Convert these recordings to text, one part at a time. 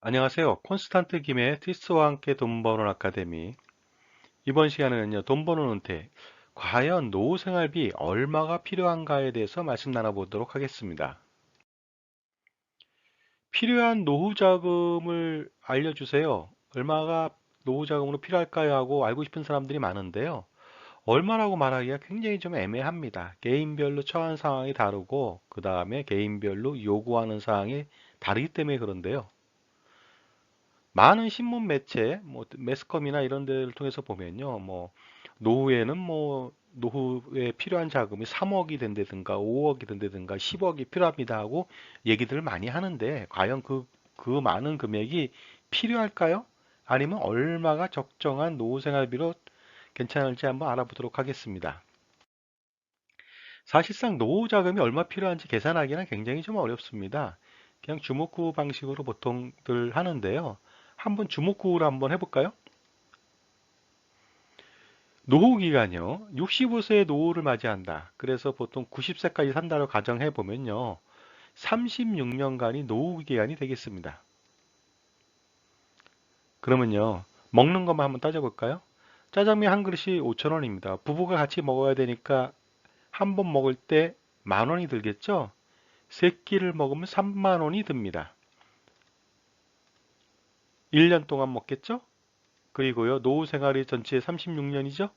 안녕하세요. 콘스탄트 김의 티스와 함께 돈 버는 아카데미. 이번 시간에는요, 돈 버는 은퇴. 과연 노후 생활비 얼마가 필요한가에 대해서 말씀 나눠보도록 하겠습니다. 필요한 노후 자금을 알려주세요. 얼마가 노후 자금으로 필요할까요? 하고 알고 싶은 사람들이 많은데요. 얼마라고 말하기가 굉장히 좀 애매합니다. 개인별로 처한 상황이 다르고, 그 다음에 개인별로 요구하는 사항이 다르기 때문에 그런데요. 많은 신문 매체, 뭐 매스컴이나 이런 데를 통해서 보면요, 노후에는 노후에 필요한 자금이 3억이 된다든가 5억이 된다든가 10억이 필요합니다 하고 얘기들을 많이 하는데 과연 그 많은 금액이 필요할까요? 아니면 얼마가 적정한 노후 생활비로 괜찮을지 한번 알아보도록 하겠습니다. 사실상 노후 자금이 얼마 필요한지 계산하기는 굉장히 좀 어렵습니다. 그냥 주목구 방식으로 보통들 하는데요. 한번 주목구를 한번 해볼까요? 노후 기간이요. 65세의 노후를 맞이한다. 그래서 보통 90세까지 산다고 가정해 보면요. 36년간이 노후 기간이 되겠습니다. 그러면요. 먹는 것만 한번 따져볼까요? 짜장면 한 그릇이 5,000원입니다. 부부가 같이 먹어야 되니까 한 번 먹을 때 10,000원이 들겠죠? 세 끼를 먹으면 3만 원이 듭니다. 1년 동안 먹겠죠? 그리고요. 노후 생활이 전체 36년이죠?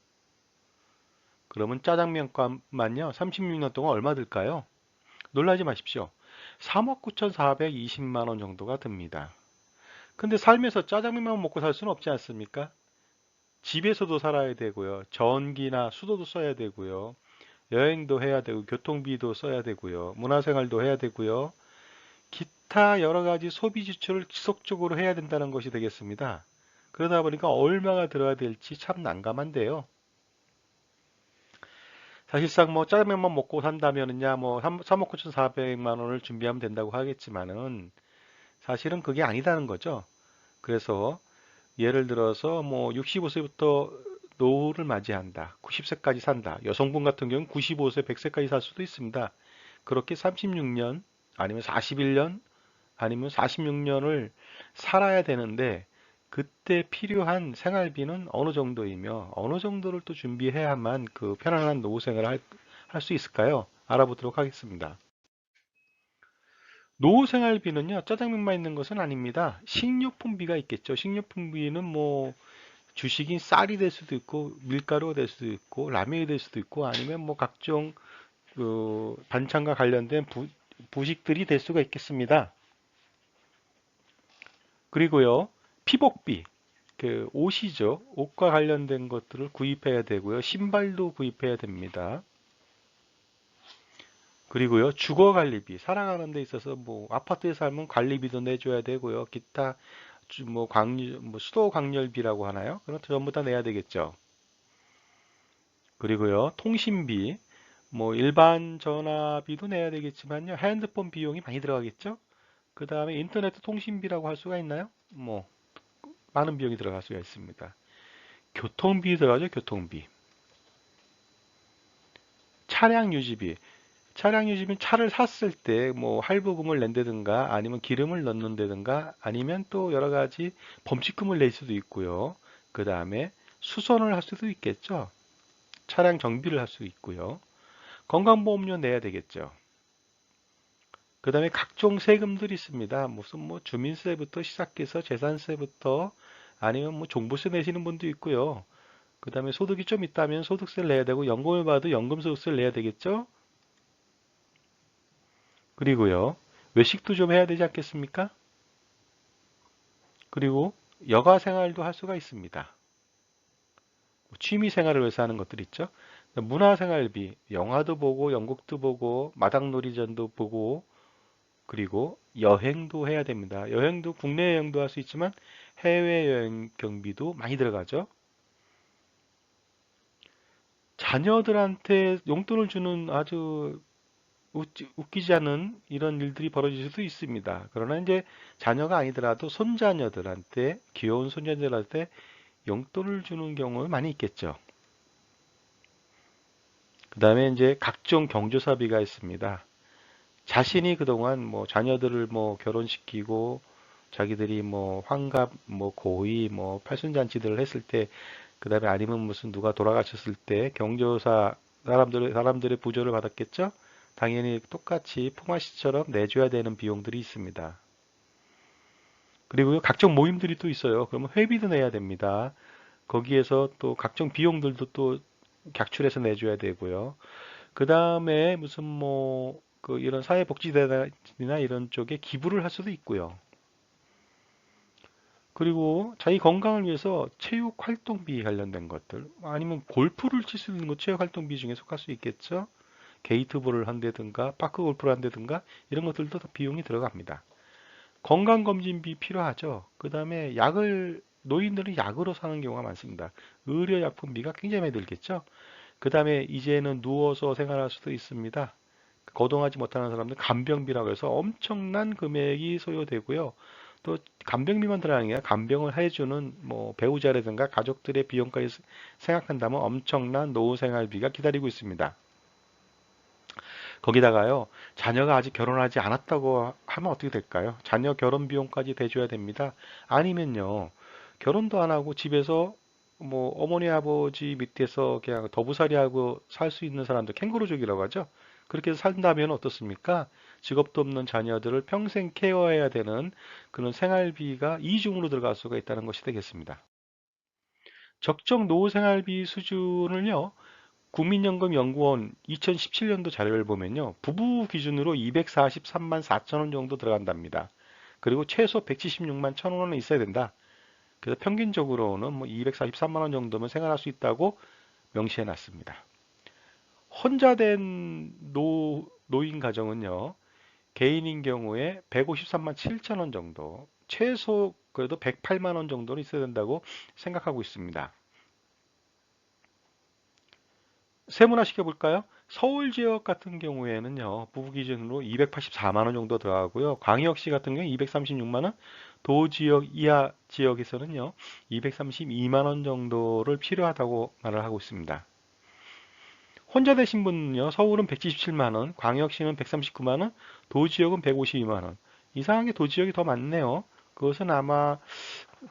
그러면 짜장면 값만요. 36년 동안 얼마 들까요? 놀라지 마십시오. 3억 9,420만 원 정도가 듭니다. 근데 살면서 짜장면만 먹고 살 수는 없지 않습니까? 집에서도 살아야 되고요. 전기나 수도도 써야 되고요. 여행도 해야 되고 교통비도 써야 되고요. 문화생활도 해야 되고요. 기타 여러 가지 소비 지출을 지속적으로 해야 된다는 것이 되겠습니다. 그러다 보니까 얼마가 들어야 될지 참 난감한데요. 사실상 짜장면만 먹고 산다면은야 3억 9,400만 원을 준비하면 된다고 하겠지만은 사실은 그게 아니다는 거죠. 그래서 예를 들어서 65세부터 노후를 맞이한다. 90세까지 산다. 여성분 같은 경우는 95세, 100세까지 살 수도 있습니다. 그렇게 36년 아니면 41년 아니면 46년을 살아야 되는데 그때 필요한 생활비는 어느 정도이며 어느 정도를 또 준비해야만 그 편안한 노후 생활을 할 수 있을까요? 알아보도록 하겠습니다. 노후 생활비는요, 짜장면만 있는 것은 아닙니다. 식료품비가 있겠죠. 식료품비는 주식인 쌀이 될 수도 있고, 밀가루가 될 수도 있고, 라면이 될 수도 있고, 아니면 각종 그 반찬과 관련된 부식들이 될 수가 있겠습니다. 그리고요, 피복비, 그 옷이죠. 옷과 관련된 것들을 구입해야 되고요. 신발도 구입해야 됩니다. 그리고요, 주거 관리비, 살아가는 데 있어서 아파트에 살면 관리비도 내줘야 되고요. 기타 수도 광열비라고 하나요? 그런 것도 전부 다 내야 되겠죠. 그리고요, 통신비, 일반 전화비도 내야 되겠지만요. 핸드폰 비용이 많이 들어가겠죠? 그 다음에 인터넷 통신비라고 할 수가 있나요? 많은 비용이 들어갈 수가 있습니다. 교통비 들어가죠, 교통비. 차량 유지비. 차량 유지비는 차를 샀을 때 할부금을 낸다든가 아니면 기름을 넣는다든가 아니면 또 여러 가지 범칙금을 낼 수도 있고요. 그 다음에 수선을 할 수도 있겠죠. 차량 정비를 할 수 있고요. 건강보험료 내야 되겠죠. 그 다음에 각종 세금들이 있습니다. 무슨 주민세부터 시작해서 재산세부터 아니면 종부세 내시는 분도 있고요. 그 다음에 소득이 좀 있다면 소득세를 내야 되고 연금을 받아도 연금소득세를 내야 되겠죠. 그리고요. 외식도 좀 해야 되지 않겠습니까? 그리고 여가 생활도 할 수가 있습니다. 취미 생활을 위해서 하는 것들 있죠. 문화생활비, 영화도 보고 연극도 보고 마당놀이전도 보고 그리고 여행도 해야 됩니다. 여행도 국내 여행도 할 수 있지만 해외여행 경비도 많이 들어가죠. 자녀들한테 용돈을 주는 아주 웃기지 않은 이런 일들이 벌어질 수도 있습니다. 그러나 이제 자녀가 아니더라도 손자녀들한테, 귀여운 손자녀들한테 용돈을 주는 경우 많이 있겠죠. 그 다음에 이제 각종 경조사비가 있습니다. 자신이 그동안 자녀들을 결혼시키고 자기들이 뭐 환갑, 뭐 고이, 뭐 팔순잔치들을 했을 때, 그다음에 아니면 무슨 누가 돌아가셨을 때 경조사 사람들의 부조를 받았겠죠? 당연히 똑같이 풍화시처럼 내줘야 되는 비용들이 있습니다. 그리고 각종 모임들이 또 있어요. 그러면 회비도 내야 됩니다. 거기에서 또 각종 비용들도 또 각출해서 내줘야 되고요. 그 다음에 무슨 뭐 그 이런 사회복지대나 이런 쪽에 기부를 할 수도 있고요. 그리고 자기 건강을 위해서 체육 활동비 관련된 것들 아니면 골프를 칠 수 있는 것 체육 활동비 중에 속할 수 있겠죠. 게이트볼을 한다든가 파크 골프를 한다든가 이런 것들도 다 비용이 들어갑니다. 건강검진비 필요하죠. 그 다음에 노인들은 약으로 사는 경우가 많습니다. 의료약품비가 굉장히 많이 들겠죠. 그 다음에 이제는 누워서 생활할 수도 있습니다. 거동하지 못하는 사람들 간병비라고 해서 엄청난 금액이 소요되고요. 또 간병비만 들어가는 게 아니라 간병을 해주는 뭐 배우자라든가 가족들의 비용까지 생각한다면 엄청난 노후 생활비가 기다리고 있습니다. 거기다가요, 자녀가 아직 결혼하지 않았다고 하면 어떻게 될까요? 자녀 결혼 비용까지 대줘야 됩니다. 아니면요, 결혼도 안 하고 집에서 뭐 어머니 아버지 밑에서 그냥 더부살이하고 살 수 있는 사람들, 캥거루족이라고 하죠. 그렇게 해서 산다면 어떻습니까? 직업도 없는 자녀들을 평생 케어해야 되는 그런 생활비가 이중으로 들어갈 수가 있다는 것이 되겠습니다. 적정 노후 생활비 수준을요, 국민연금연구원 2017년도 자료를 보면요. 부부 기준으로 243만 4천 원 정도 들어간답니다. 그리고 최소 176만 1천 원은 있어야 된다. 그래서 평균적으로는 뭐 243만 원 정도면 생활할 수 있다고 명시해 놨습니다. 혼자 된 노인 가정은요. 개인인 경우에 153만 7천 원 정도, 최소 그래도 108만 원 정도는 있어야 된다고 생각하고 있습니다. 세분화 시켜볼까요? 서울 지역 같은 경우에는요, 부부 기준으로 284만 원 정도 들어가고요. 광역시 같은 경우에 236만 원, 도지역 이하 지역에서는요, 232만 원 정도를 필요하다고 말을 하고 있습니다. 혼자 되신 분은요, 서울은 177만 원, 광역시는 139만 원, 도지역은 152만 원. 이상하게 도지역이 더 많네요. 그것은 아마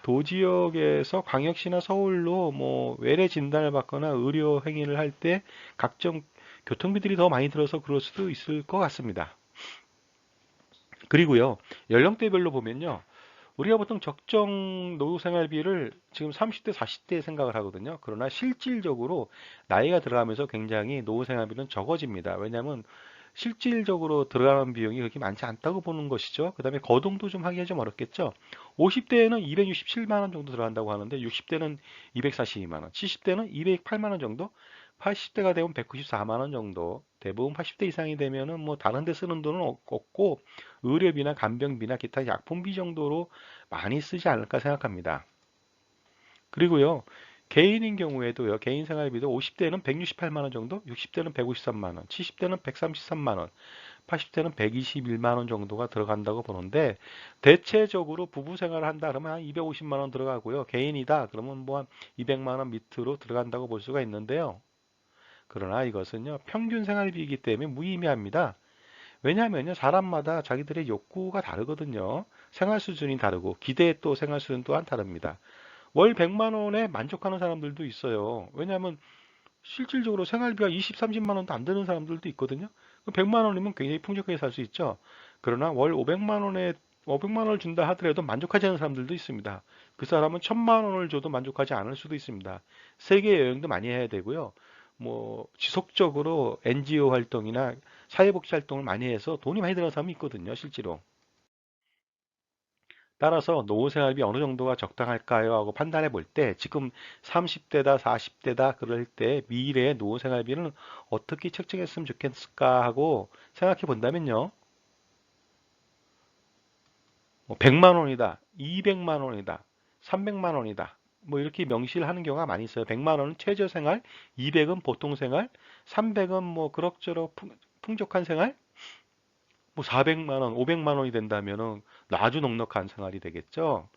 도지역에서 광역시나 서울로 뭐 외래 진단을 받거나 의료 행위를 할 때 각종 교통비들이 더 많이 들어서 그럴 수도 있을 것 같습니다. 그리고요, 연령대별로 보면요, 우리가 보통 적정 노후 생활비를 지금 30대, 40대에 생각을 하거든요. 그러나 실질적으로 나이가 들어가면서 굉장히 노후 생활비는 적어집니다. 왜냐하면 실질적으로 들어가는 비용이 그렇게 많지 않다고 보는 것이죠. 그 다음에 거동도 좀 하기가 좀 어렵겠죠. 50대에는 267만 원 정도 들어간다고 하는데 60대는 242만 원, 70대는 208만 원 정도, 80대가 되면 194만 원 정도, 대부분 80대 이상이 되면은 뭐 다른 데 쓰는 돈은 없고 의료비나 간병비나 기타 약품비 정도로 많이 쓰지 않을까 생각합니다. 그리고요, 개인인 경우에도요, 개인 생활비도 50대는 168만 원 정도, 60대는 153만 원, 70대는 133만 원, 80대는 121만 원 정도가 들어간다고 보는데, 대체적으로 부부 생활을 한다 그러면 한 250만 원 들어가고요. 개인이다 그러면 뭐 한 200만 원 밑으로 들어간다고 볼 수가 있는데요. 그러나 이것은요, 평균 생활비이기 때문에 무의미합니다. 왜냐하면요, 사람마다 자기들의 욕구가 다르거든요. 생활 수준이 다르고, 기대의 또 생활 수준 또한 다릅니다. 월 100만 원에 만족하는 사람들도 있어요. 왜냐하면 실질적으로 생활비가 20, 30만 원도 안 되는 사람들도 있거든요. 100만 원이면 굉장히 풍족하게 살 수 있죠. 그러나 월 500만 원을 준다 하더라도 만족하지 않는 사람들도 있습니다. 그 사람은 1000만 원을 줘도 만족하지 않을 수도 있습니다. 세계 여행도 많이 해야 되고요. 뭐 지속적으로 NGO 활동이나 사회복지 활동을 많이 해서 돈이 많이 드는 사람이 있거든요, 실제로. 따라서 노후 생활비 어느 정도가 적당할까요? 하고 판단해 볼 때 지금 30대다 40대다 그럴 때 미래의 노후 생활비는 어떻게 책정했으면 좋겠을까 하고 생각해 본다면요. 뭐 100만 원이다, 200만 원이다, 300만 원이다. 뭐 이렇게 명시를 하는 경우가 많이 있어요. 100만 원은 최저 생활, 200은 보통 생활, 300은 뭐 그럭저럭 풍족한 생활, 뭐 400만 원, 500만 원이 된다면은 아주 넉넉한 생활이 되겠죠.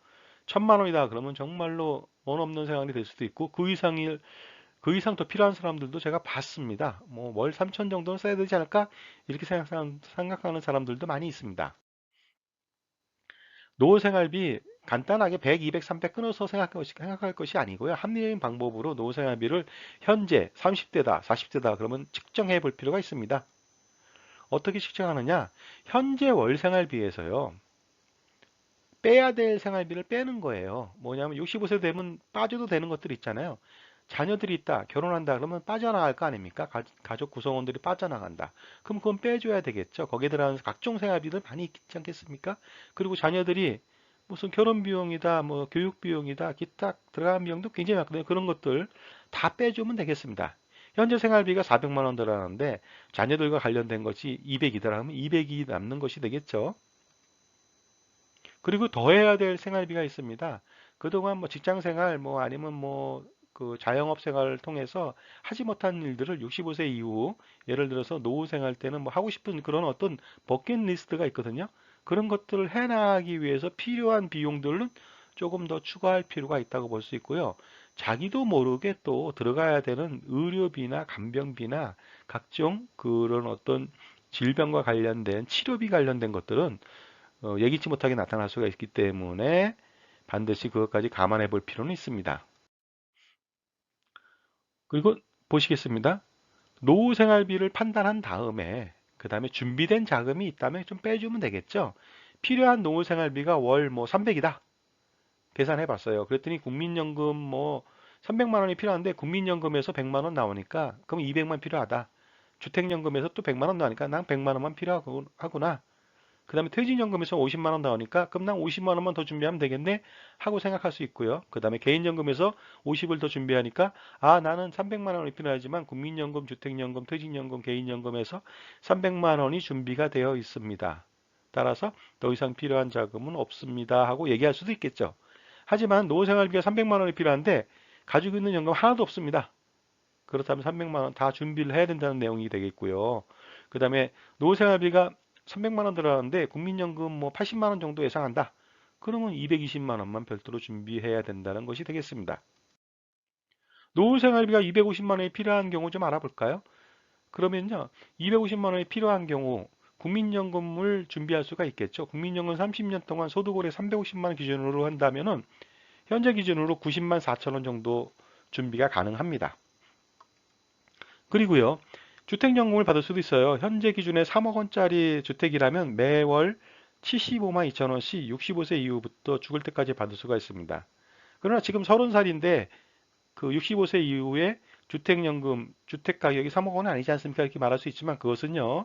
1000만 원이다 그러면 정말로 원 없는 생활이 될 수도 있고 그 이상 더 필요한 사람들도 제가 봤습니다. 뭐 월 3천 정도는 써야 되지 않을까? 이렇게 생각하는 사람들도 많이 있습니다. 노후생활비 간단하게 100, 200, 300 끊어서 생각할 것이 아니고요. 합리적인 방법으로 노후생활비를 현재 30대다, 40대다 그러면 측정해 볼 필요가 있습니다. 어떻게 측정하느냐? 현재 월 생활비에서요. 빼야 될 생활비를 빼는 거예요. 뭐냐면 65세 되면 빠져도 되는 것들 있잖아요. 자녀들이 있다, 결혼한다 그러면 빠져나갈 거 아닙니까? 가족 구성원들이 빠져나간다. 그럼 그건 빼줘야 되겠죠. 거기에 들어가는 각종 생활비들 많이 있지 않겠습니까? 그리고 자녀들이 무슨 결혼 비용이다, 뭐 교육 비용이다, 기타 들어가는 비용도 굉장히 많거든요. 그런 것들 다 빼주면 되겠습니다. 현재 생활비가 400만 원 들어가는데 자녀들과 관련된 것이 200이더라 하면 200이 남는 것이 되겠죠. 그리고 더 해야 될 생활비가 있습니다. 그동안 뭐 직장 생활 뭐 아니면 뭐 그 자영업 생활을 통해서 하지 못한 일들을 65세 이후 예를 들어서 노후 생활 때는 뭐 하고 싶은 그런 어떤 버킷리스트가 있거든요. 그런 것들을 해나가기 위해서 필요한 비용들은 조금 더 추가할 필요가 있다고 볼 수 있고요. 자기도 모르게 또 들어가야 되는 의료비나 간병비나 각종 그런 어떤 질병과 관련된 치료비 관련된 것들은 예기치 못하게 나타날 수가 있기 때문에 반드시 그것까지 감안해 볼 필요는 있습니다. 그리고 보시겠습니다. 노후 생활비를 판단한 다음에 그 다음에 준비된 자금이 있다면 좀 빼주면 되겠죠. 필요한 노후 생활비가 월 뭐 300이다. 계산해 봤어요. 그랬더니 국민연금 뭐 300만 원이 필요한데 국민연금에서 100만 원 나오니까 그럼 200만 필요하다. 주택연금에서 또 100만 원 나오니까 난 100만 원만 필요하구나. 그 다음에 퇴직연금에서 50만 원 나오니까 그럼 난 50만 원만 더 준비하면 되겠네 하고 생각할 수 있고요. 그 다음에 개인연금에서 50을 더 준비하니까 아 나는 300만 원이 필요하지만 국민연금, 주택연금, 퇴직연금, 개인연금에서 300만 원이 준비가 되어 있습니다. 따라서 더 이상 필요한 자금은 없습니다 하고 얘기할 수도 있겠죠. 하지만 노후생활비가 300만 원이 필요한데 가지고 있는 연금 하나도 없습니다. 그렇다면 300만 원 다 준비를 해야 된다는 내용이 되겠고요. 그 다음에 노후생활비가 300만 원 들어가는데 국민연금 뭐 80만 원 정도 예상한다. 그러면 220만 원만 별도로 준비해야 된다는 것이 되겠습니다. 노후생활비가 250만 원이 필요한 경우 좀 알아볼까요? 그러면요. 250만 원이 필요한 경우 국민연금을 준비할 수가 있겠죠. 국민연금 30년 동안 소득월에 350만 원 기준으로 한다면은 현재 기준으로 90만 4천 원 정도 준비가 가능합니다. 그리고요. 주택연금을 받을 수도 있어요. 현재 기준에 3억 원짜리 주택이라면 매월 75만 2천 원씩 65세 이후부터 죽을 때까지 받을 수가 있습니다. 그러나 지금 30살인데 그 65세 이후에 주택연금, 주택 가격이 3억 원은 아니지 않습니까? 이렇게 말할 수 있지만 그것은요.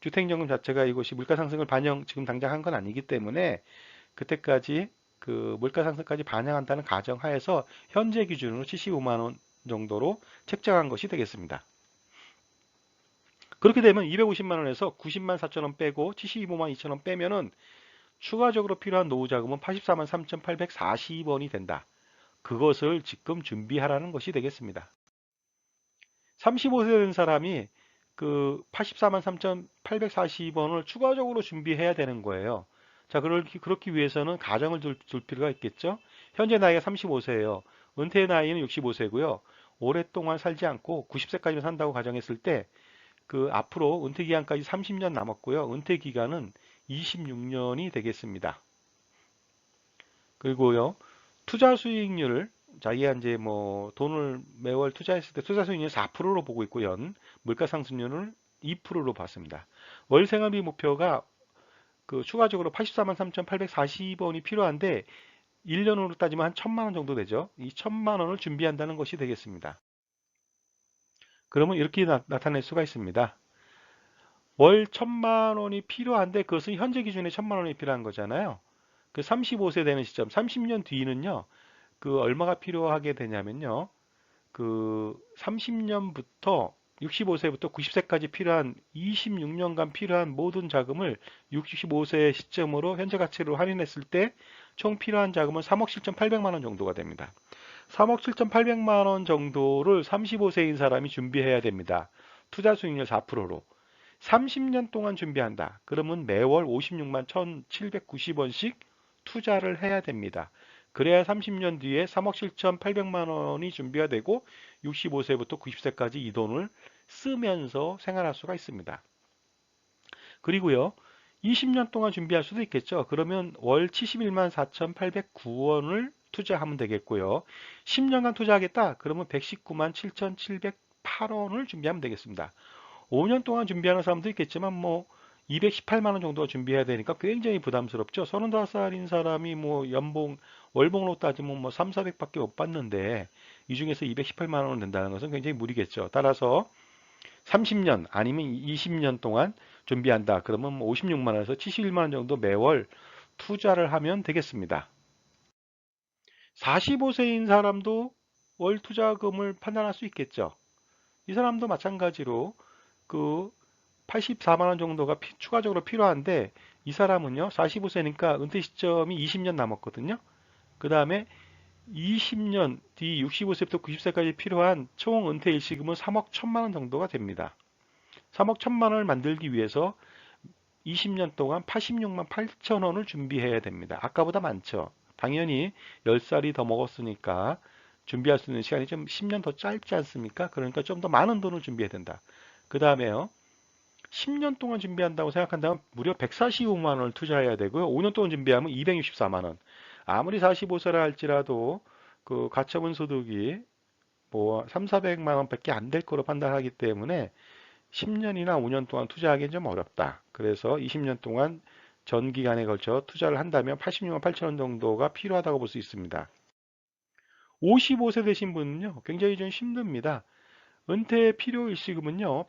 주택연금 자체가 이것이 물가 상승을 반영 지금 당장 한 건 아니기 때문에 그때까지 그 물가 상승까지 반영한다는 가정하에서 현재 기준으로 75만 원 정도로 책정한 것이 되겠습니다. 그렇게 되면 250만 원에서 90만 4천 원 빼고 75만 2천 원 빼면은 추가적으로 필요한 노후 자금은 84만 3,840원이 된다. 그것을 지금 준비하라는 것이 되겠습니다. 35세 된 사람이 그 84만 3,840원을 추가적으로 준비해야 되는 거예요. 자, 그렇기 위해서는 가정을 둘 필요가 있겠죠? 현재 나이가 35세예요. 은퇴 나이는 65세고요. 오랫동안 살지 않고 90세까지만 산다고 가정했을 때 그 앞으로 은퇴 기간까지 30년 남았고요. 은퇴 기간은 26년이 되겠습니다. 그리고요. 투자 수익률을 자기가 이제 뭐 돈을 매월 투자했을 때 투자 수익률 4%로 보고 있고 물가 상승률을 2%로 봤습니다. 월 생활비 목표가 그 추가적으로 84만 3,840원이 필요한데 1년으로 따지면 한 1,000만 원 정도 되죠. 이 1,000만 원을 준비한다는 것이 되겠습니다. 그러면 이렇게 나타낼 수가 있습니다. 월 1,000만 원이 필요한데 그것은 현재 기준에 1,000만 원이 필요한 거잖아요. 그 35세 되는 시점, 30년 뒤는요. 그 얼마가 필요하게 되냐면요. 그 30년부터 65세부터 90세까지 필요한 26년간 필요한 모든 자금을 65세 시점으로 현재 가치로 할인했을 때 총 필요한 자금은 3억 7,800만 원 정도가 됩니다. 3억 7,800만 원 정도를 35세인 사람이 준비해야 됩니다. 투자 수익률 4%로. 30년 동안 준비한다. 그러면 매월 56만 1,790원씩 투자를 해야 됩니다. 그래야 30년 뒤에 3억 7,800만 원이 준비가 되고 65세부터 90세까지 이 돈을 쓰면서 생활할 수가 있습니다. 그리고요. 20년 동안 준비할 수도 있겠죠. 그러면 월 71만 4,809원을 투자하면 되겠고요. 10년간 투자하겠다. 그러면 119만 7,708원을 준비하면 되겠습니다. 5년 동안 준비하는 사람도 있겠지만 뭐 218만 원 정도 준비해야 되니까 굉장히 부담스럽죠. 35살인 사람이 뭐 연봉 월봉으로 따지면 뭐 3, 400밖에 못 받는데 이 중에서 218만 원을 낸다는 것은 굉장히 무리겠죠. 따라서 30년 아니면 20년 동안 준비한다. 그러면 뭐 56만 원에서 71만 원 정도 매월 투자를 하면 되겠습니다. 45세인 사람도 월 투자금을 판단할 수 있겠죠. 이 사람도 마찬가지로 그 84만 원 정도가 추가적으로 필요한데 이 사람은요 45세니까 은퇴 시점이 20년 남았거든요. 그 다음에 20년 뒤 65세부터 90세까지 필요한 총 은퇴 일시금은 3억 1천만 원 정도가 됩니다. 3억 1천만 원을 만들기 위해서 20년 동안 86만 8천 원을 준비해야 됩니다. 아까보다 많죠. 당연히 10살이 더 먹었으니까 준비할 수 있는 시간이 좀 10년 더 짧지 않습니까? 그러니까 좀 더 많은 돈을 준비해야 된다. 그 다음에요. 10년 동안 준비한다고 생각한다면 무려 145만 원을 투자해야 되고요. 5년 동안 준비하면 264만 원. 아무리 45세라 할지라도 그 가처분 소득이 뭐 3, 400만 원밖에 안 될 거로 판단하기 때문에 10년이나 5년 동안 투자하기는 좀 어렵다. 그래서 20년 동안 전 기간에 걸쳐 투자를 한다면 86만 8천 원 정도가 필요하다고 볼 수 있습니다. 55세 되신 분은요, 굉장히 좀 힘듭니다. 은퇴 필요 일시금은요,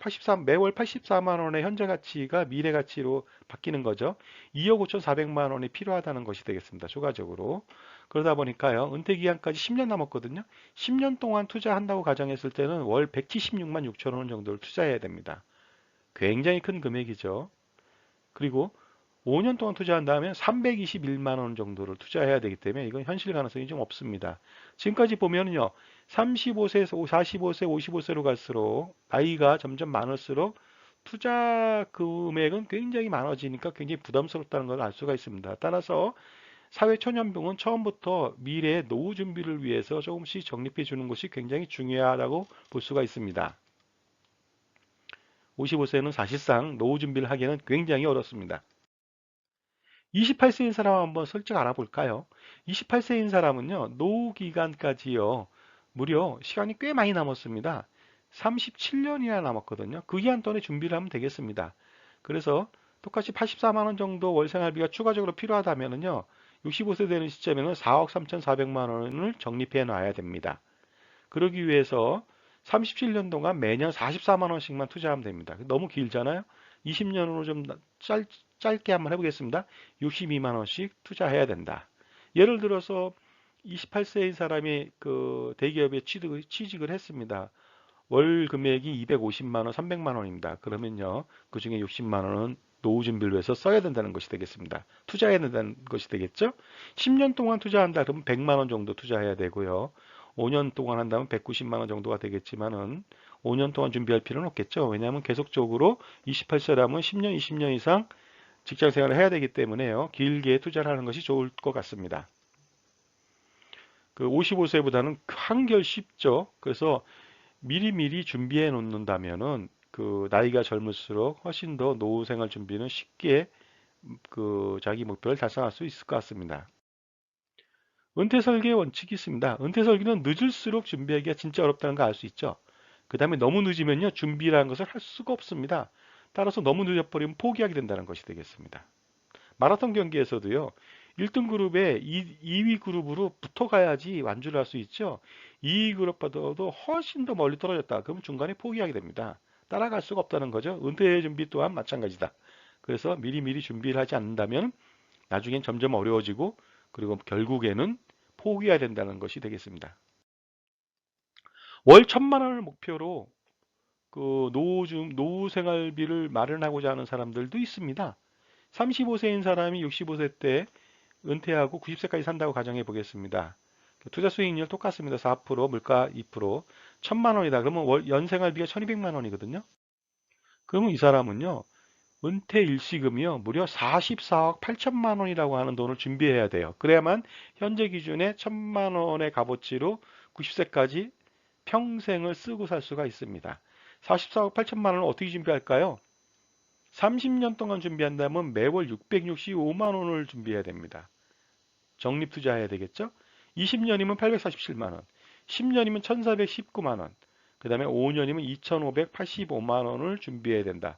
매월 84만 원의 현재 가치가 미래 가치로 바뀌는 거죠. 2억 5,400만 원이 필요하다는 것이 되겠습니다. 추가적으로. 그러다 보니까요, 은퇴 기간까지 10년 남았거든요. 10년 동안 투자한다고 가정했을 때는 월 176만 6천 원 정도를 투자해야 됩니다. 굉장히 큰 금액이죠. 그리고 5년 동안 투자한다면 321만 원 정도를 투자해야 되기 때문에 이건 현실 가능성이 좀 없습니다. 지금까지 보면요. 35세에서 45세, 55세로 갈수록 나이가 점점 많을수록 투자 금액은 굉장히 많아지니까 굉장히 부담스럽다는 걸 알 수가 있습니다. 따라서 사회초년병은 처음부터 미래의 노후 준비를 위해서 조금씩 적립해 주는 것이 굉장히 중요하다고 볼 수가 있습니다. 55세는 사실상 노후 준비를 하기에는 굉장히 어렵습니다. 28세인 사람 한번 슬쩍 알아볼까요? 28세인 사람은요, 노후 기간까지요, 무려 시간이 꽤 많이 남았습니다. 37년이나 남았거든요. 그 기간 동안에 준비를 하면 되겠습니다. 그래서 똑같이 84만 원 정도 월 생활비가 추가적으로 필요하다면요, 65세 되는 시점에는 4억 3,400만 원을 적립해 놔야 됩니다. 그러기 위해서 37년 동안 매년 44만 원씩만 투자하면 됩니다. 너무 길잖아요. 20년으로 좀 짧게 한번 해보겠습니다. 62만 원씩 투자해야 된다. 예를 들어서 28세인 사람이 그 대기업에 취직을 했습니다. 월 금액이 250만 원, 300만 원입니다. 그러면요, 그 중에 60만 원은 노후 준비를 위해서 써야 된다는 것이 되겠습니다. 투자해야 된다는 것이 되겠죠? 10년 동안 투자한다 그러면 100만 원 정도 투자해야 되고요. 5년 동안 한다면 190만 원 정도가 되겠지만은 5년 동안 준비할 필요는 없겠죠. 왜냐하면 계속적으로 28세라면 10년, 20년 이상 직장 생활을 해야 되기 때문에요. 길게 투자를 하는 것이 좋을 것 같습니다. 그 55세보다는 한결 쉽죠. 그래서 미리미리 준비해 놓는다면은 그 나이가 젊을수록 훨씬 더 노후 생활 준비는 쉽게 그 자기 목표를 달성할 수 있을 것 같습니다. 은퇴 설계의 원칙이 있습니다. 은퇴 설계는 늦을수록 준비하기가 진짜 어렵다는 거 알 수 있죠. 그 다음에 너무 늦으면요, 준비라는 것을 할 수가 없습니다. 따라서 너무 늦어버리면 포기하게 된다는 것이 되겠습니다. 마라톤 경기에서도요, 1등 그룹에 2위 그룹으로 붙어가야지 완주를 할 수 있죠. 2위 그룹보다도 훨씬 더 멀리 떨어졌다. 그럼 중간에 포기하게 됩니다. 따라갈 수가 없다는 거죠. 은퇴 준비 또한 마찬가지다. 그래서 미리미리 준비를 하지 않는다면 나중엔 점점 어려워지고 그리고 결국에는 포기해야 된다는 것이 되겠습니다. 월 1천만 원을 목표로 그 노후 생활비를 마련하고자 하는 사람들도 있습니다. 35세인 사람이 65세 때 은퇴하고 90세까지 산다고 가정해 보겠습니다. 투자 수익률 똑같습니다. 4%, 물가 2%, 1천만 원이다. 그러면 연생활비가 1200만 원이거든요. 그러면 이 사람은요, 은퇴 일시금이요, 무려 44억 8천만 원이라고 하는 돈을 준비해야 돼요. 그래야만 현재 기준의 1천만 원의 값어치로 90세까지 평생을 쓰고 살 수가 있습니다. 44억 8천만 원을 어떻게 준비할까요? 30년 동안 준비한다면 매월 665만 원을 준비해야 됩니다. 적립 투자해야 되겠죠? 20년이면 847만 원, 10년이면 1419만 원, 그 다음에 5년이면 2585만 원을 준비해야 된다.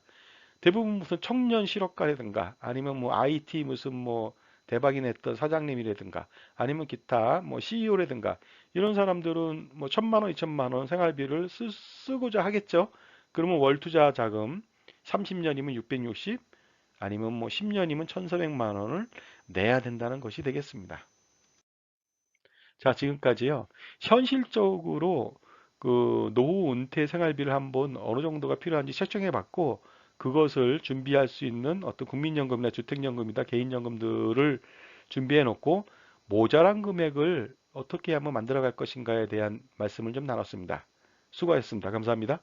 대부분 무슨 청년 실업가라든가 아니면 뭐 IT 무슨 뭐 대박이 냈던 사장님이라든가 아니면 기타 뭐 CEO라든가 이런 사람들은 뭐 1,000만 원, 2,000만 원 생활비를 쓰고자 하겠죠. 그러면 월 투자 자금 30년이면 660 아니면 뭐 10년이면 1,400만 원을 내야 된다는 것이 되겠습니다. 자, 지금까지요. 현실적으로 그 노후 은퇴 생활비를 한번 어느 정도가 필요한지 책정해 봤고 그것을 준비할 수 있는 어떤 국민연금이나 주택연금이나 개인연금들을 준비해 놓고 모자란 금액을 어떻게 한번 만들어 갈 것인가에 대한 말씀을 좀 나눴습니다. 수고하셨습니다. 감사합니다.